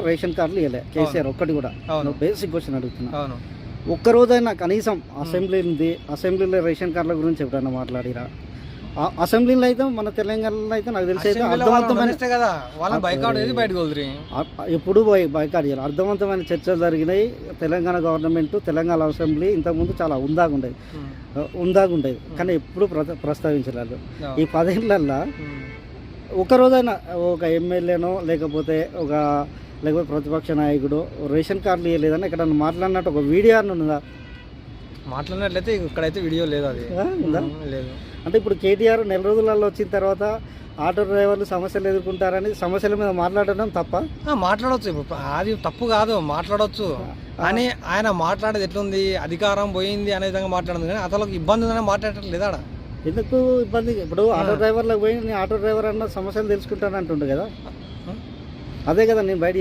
Ration కార్డులు ఇవ్వలే కేసీఆర్ ఒక్కటి కూడా. బేసిక్ క్వశ్చన్ అడుగుతున్నా, అవును ఒక్కరోజైనా కనీసం అసెంబ్లీలో రేషన్ కార్డుల గురించి ఎప్పుడైనా మాట్లాడిరా? అసెంబ్లీలో అయితే మన తెలంగాణలో అయితే నాకు తెలిసి అయితే అర్థవంతమైన కదా వాళ్ళ బైకాట్ ఏది బయటకు వదిలి ఎప్పుడు బైకాట్ చేయాలి. అర్థవంతమైన చర్చలు జరిగినాయి. తెలంగాణ గవర్నమెంట్, తెలంగాణ అసెంబ్లీ ఇంతకుముందు చాలా ఉందాగా ఉండేది కానీ ఎప్పుడు ప్రస్తావించలేదు. ఈ 10 ఏళ్ళల్లో ఒకరోజైనా ఒక ఎమ్మెల్యేనో లేకపోతే ప్రతిపక్ష నాయకుడు రేషన్ కార్డులు ఇవ్వలేదని ఎక్కడన్నా మాట్లాడినట్టు ఒక వీడియో అని ఉన్నదా? మాట్లాడినట్లయితే ఇక్కడైతే వీడియో లేదు. అది లేదు. అంటే ఇప్పుడు కేటీఆర్ నెల రోజులలో వచ్చిన తర్వాత ఆటో డ్రైవర్లు సమస్యలు ఎదుర్కొంటారని సమస్యల మీద మాట్లాడడం తప్ప? మాట్లాడవచ్చు, ఇప్పుడు అది తప్పు కాదు, మాట్లాడవచ్చు. కానీ ఆయన మాట్లాడేది ఎట్లుంది, అధికారం పోయింది అనే విధంగా మాట్లాడింది. కానీ అతనికి ఇబ్బంది ఉందని మాట్లాడటం లేదా? ఎందుకు ఇబ్బంది? ఇప్పుడు ఆటో డ్రైవర్లకు పోయి నేను ఆటో డ్రైవర్ అన్న సమస్యలు తెలుసుకుంటాను అంటుండే కదా, అదే కదా నేను బయట